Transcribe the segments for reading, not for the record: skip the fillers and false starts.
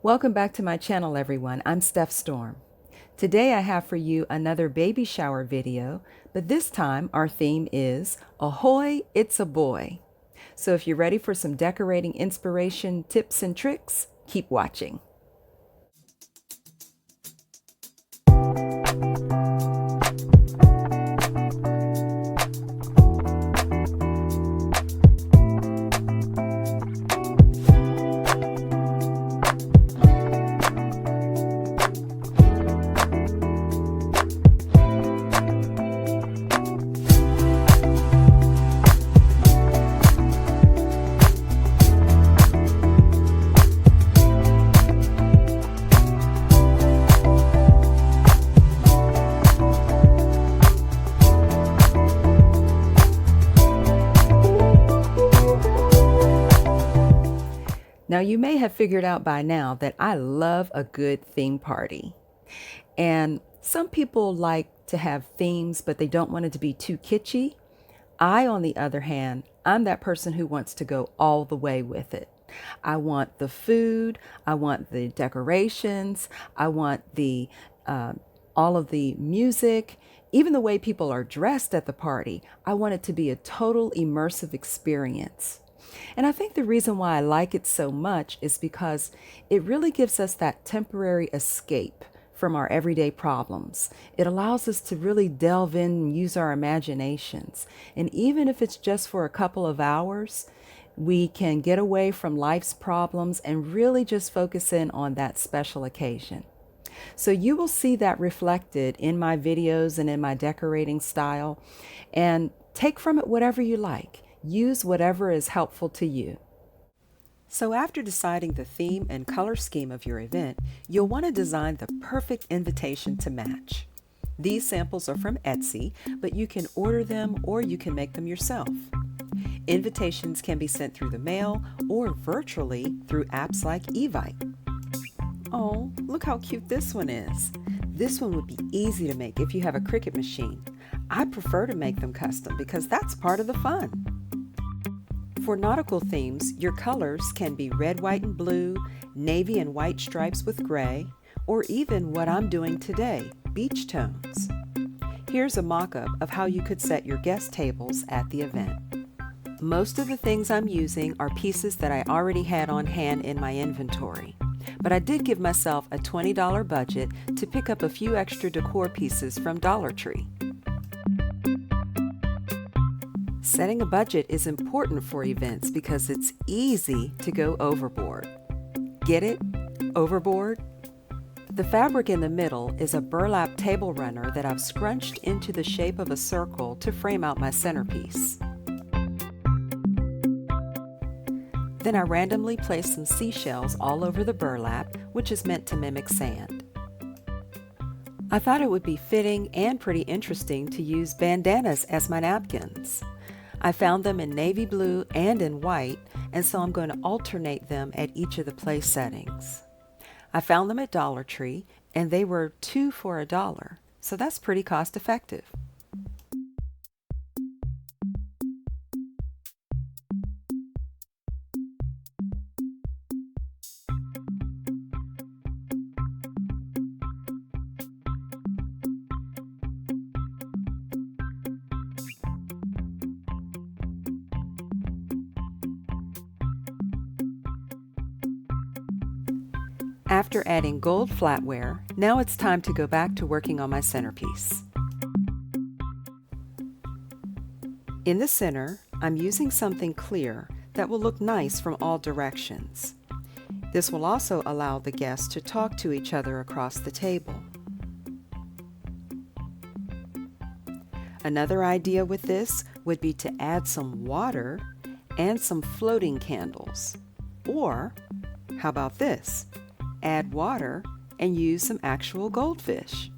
Welcome back to my channel, everyone. I'm stephstorm. Today I have for you another baby shower video, but this time our theme is Ahoy, It's a Boy. So if you're ready for some decorating inspiration, tips, and tricks, keep watching. Now, you may have figured out by now that I love a good theme party. And some people like to have themes, but they don't want it to be too kitschy. I, on the other hand, I'm that person who wants to go all the way with it. I want the food, I want the decorations, I want all of the music, even the way people are dressed at the party. I want it to be a total immersive experience. And I think the reason why I like it so much is because it really gives us that temporary escape from our everyday problems. It allows us to really delve in and use our imaginations. And even if it's just for a couple of hours, we can get away from life's problems and really just focus in on that special occasion. So you will see that reflected in my videos and in my decorating style, and take from it whatever you like. Use whatever is helpful to you. So after deciding the theme and color scheme of your event, you'll want to design the perfect invitation to match. These samples are from Etsy, but you can order them or you can make them yourself. Invitations can be sent through the mail or virtually through apps like Evite. Oh, look how cute this one is. This one would be easy to make if you have a Cricut machine. I prefer to make them custom because that's part of the fun. For nautical themes, your colors can be red, white, and blue, navy and white stripes with gray, or even what I'm doing today, beach tones. Here's a mock-up of how you could set your guest tables at the event. Most of the things I'm using are pieces that I already had on hand in my inventory, but I did give myself a $20 budget to pick up a few extra decor pieces from Dollar Tree. Setting a budget is important for events because it's easy to go overboard. Get it? Overboard? The fabric in the middle is a burlap table runner that I've scrunched into the shape of a circle to frame out my centerpiece. Then I randomly placed some seashells all over the burlap, which is meant to mimic sand. I thought it would be fitting and pretty interesting to use bandanas as my napkins. I found them in navy blue and in white, and so I'm going to alternate them at each of the place settings. I found them at Dollar Tree, and they were 2 for $1, so that's pretty cost effective. After adding gold flatware, now it's time to go back to working on my centerpiece. In the center, I'm using something clear that will look nice from all directions. This will also allow the guests to talk to each other across the table. Another idea with this would be to add some water and some floating candles. Or, how about this? Add water and use some actual goldfish.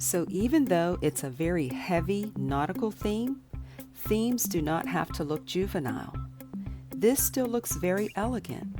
So even though it's a very heavy nautical theme, themes do not have to look juvenile. This still looks very elegant,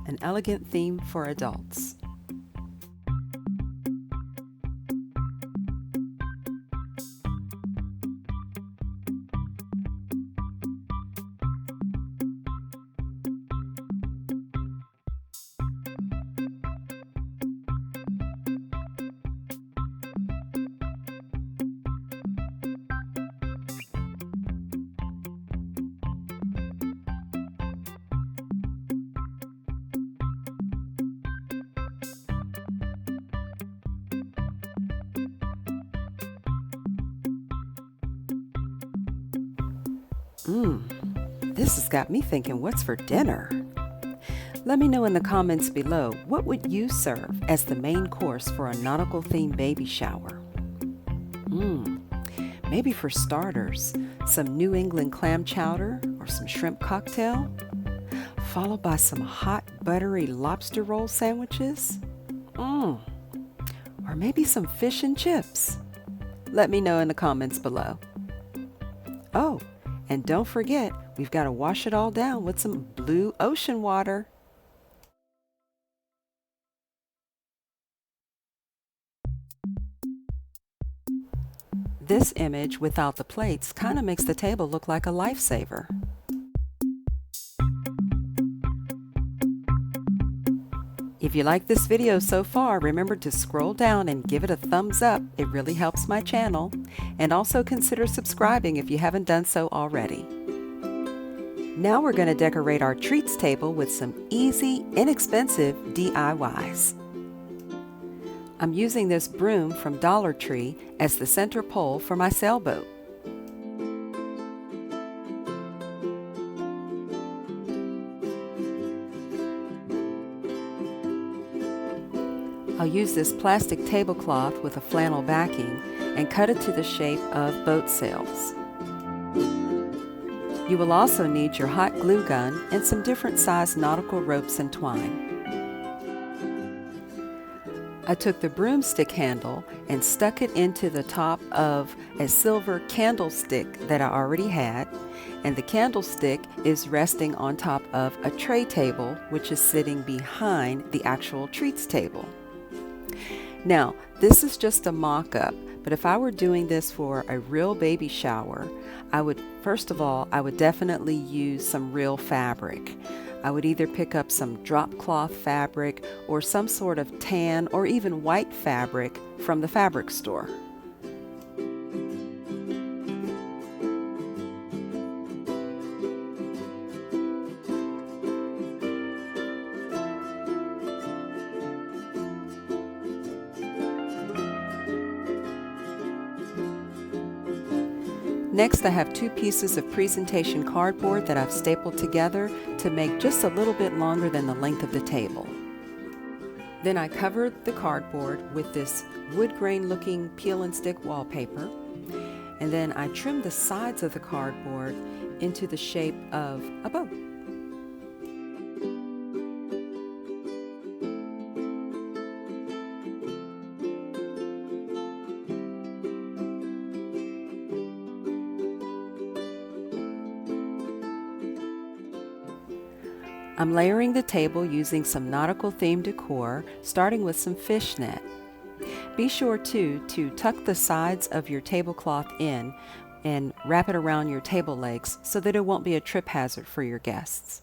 an elegant theme for adults. This has got me thinking, what's for dinner? Let me know in the comments below, what would you serve as the main course for a nautical themed baby shower? Maybe for starters, some New England clam chowder or some shrimp cocktail, followed by some hot buttery lobster roll sandwiches. Or maybe some fish and chips. Let me know in the comments below. Oh, and don't forget, we've got to wash it all down with some blue ocean water. This image without the plates kind of makes the table look like a lifesaver. If you like this video so far, remember to scroll down and give it a thumbs up. It really helps my channel. And also consider subscribing if you haven't done so already. Now we're going to decorate our treats table with some easy, inexpensive DIYs. I'm using this broom from Dollar Tree as the center pole for my sailboat. I'll use this plastic tablecloth with a flannel backing and cut it to the shape of boat sails. You will also need your hot glue gun and some different sized nautical ropes and twine. I took the broomstick handle and stuck it into the top of a silver candlestick that I already had, and the candlestick is resting on top of a tray table which is sitting behind the actual treats table. Now, this is just a mock-up, but if I were doing this for a real baby shower, first of all, I would definitely use some real fabric. I would either pick up some drop cloth fabric or some sort of tan or even white fabric from the fabric store. Next, I have 2 pieces of presentation cardboard that I've stapled together to make just a little bit longer than the length of the table. Then I covered the cardboard with this wood grain looking peel and stick wallpaper, and then I trimmed the sides of the cardboard into the shape of a boat. I'm layering the table using some nautical themed decor, starting with some fishnet. Be sure to tuck the sides of your tablecloth in and wrap it around your table legs so that it won't be a trip hazard for your guests.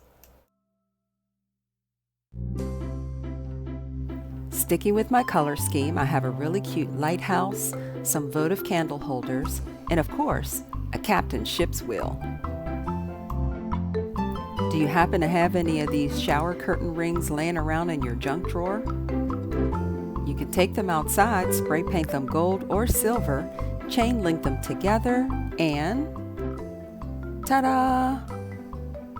Sticking with my color scheme, I have a really cute lighthouse, some votive candle holders, and of course, a captain's ship's wheel. Do you happen to have any of these shower curtain rings laying around in your junk drawer? You can take them outside, spray paint them gold or silver, chain link them together, and ta-da!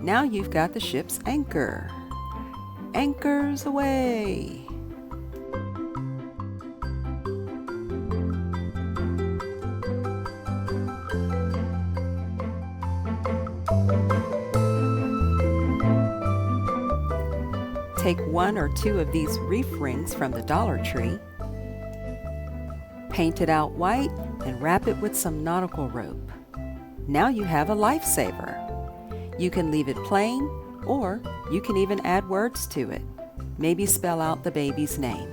Now you've got the ship's anchor. Anchors away! Take 1 or 2 of these reef rings from the Dollar Tree Paint it out white and wrap it with some nautical rope. Now you have a lifesaver. You can leave it plain, or you can even add words to it. Maybe spell out the baby's name.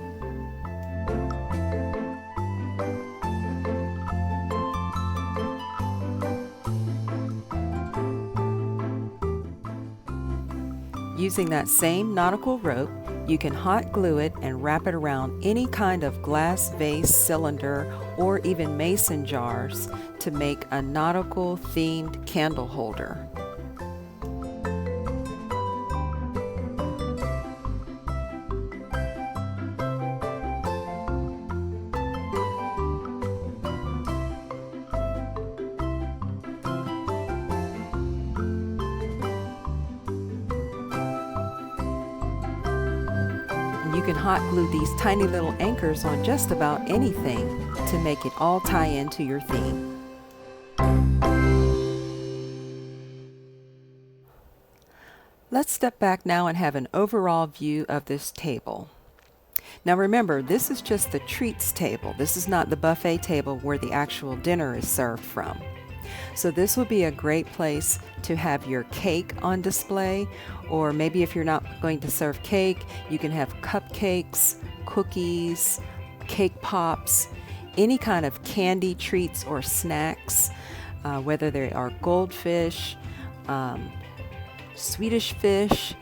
Using that same nautical rope, you can hot glue it and wrap it around any kind of glass vase, cylinder, or even mason jars to make a nautical themed candle holder. You can hot glue these tiny little anchors on just about anything to make it all tie into your theme. Let's step back now and have an overall view of this table. Now remember, this is just the treats table. This is not the buffet table where the actual dinner is served from. So this would be a great place to have your cake on display, or maybe if you're not going to serve cake, you can have cupcakes, cookies, cake pops, any kind of candy treats or snacks, whether they are goldfish, Swedish fish,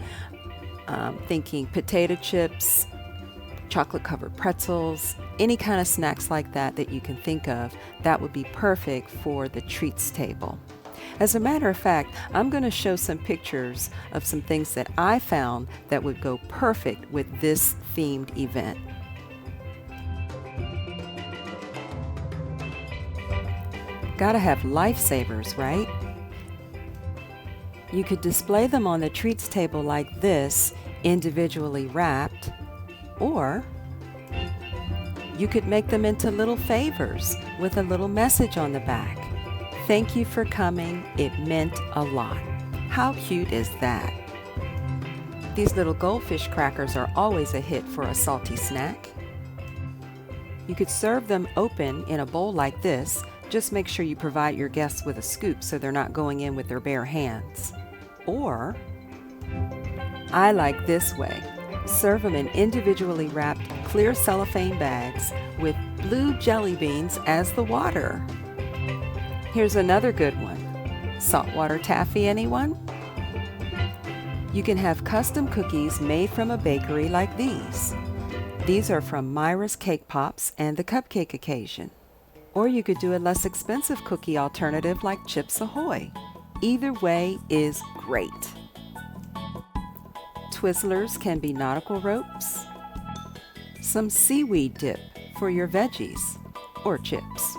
thinking potato chips, chocolate covered pretzels, any kind of snacks like that that you can think of, that would be perfect for the treats table. As a matter of fact, I'm going to show some pictures of some things that I found that would go perfect with this themed event. Gotta have lifesavers, right? You could display them on the treats table like this, individually wrapped, or you could make them into little favors with a little message on the back. Thank you for coming, it meant a lot. How cute is that? These little goldfish crackers are always a hit for a salty snack. You could serve them open in a bowl like this. Just make sure you provide your guests with a scoop so they're not going in with their bare hands. Or, I like this way. Serve them in individually wrapped clear cellophane bags with blue jelly beans as the water. Here's another good one. Saltwater taffy, anyone? You can have custom cookies made from a bakery like these. These are from Myra's Cake Pops and the Cupcake Occasion. Or you could do a less expensive cookie alternative like Chips Ahoy. Either way is great. Twizzlers can be nautical ropes, some seaweed dip for your veggies or chips,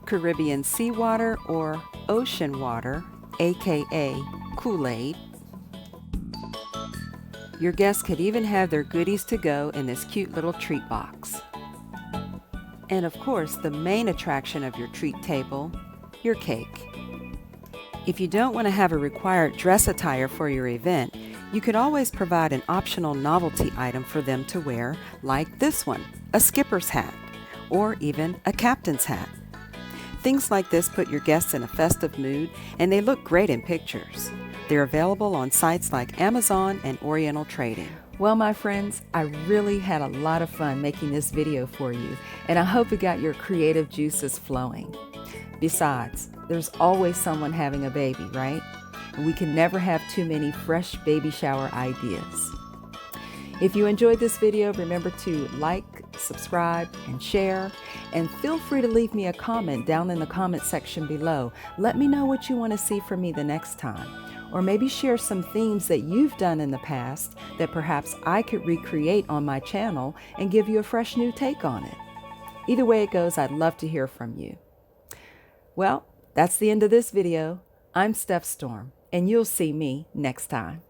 Caribbean seawater or ocean water, aka Kool-Aid. Your guests could even have their goodies to go in this cute little treat box. And of course, the main attraction of your treat table, your cake. If you don't want to have a required dress attire for your event, you could always provide an optional novelty item for them to wear, like this one, a skipper's hat, or even a captain's hat. Things like this put your guests in a festive mood, and they look great in pictures. They're available on sites like Amazon and Oriental Trading. Well, my friends, I really had a lot of fun making this video for you, and I hope it got your creative juices flowing. Besides, there's always someone having a baby, right? And we can never have too many fresh baby shower ideas. If you enjoyed this video, remember to like, subscribe, and share. And feel free to leave me a comment down in the comment section below. Let me know what you want to see from me the next time. Or maybe share some themes that you've done in the past that perhaps I could recreate on my channel and give you a fresh new take on it. Either way it goes, I'd love to hear from you. Well, that's the end of this video. I'm Steph Storm, and you'll see me next time.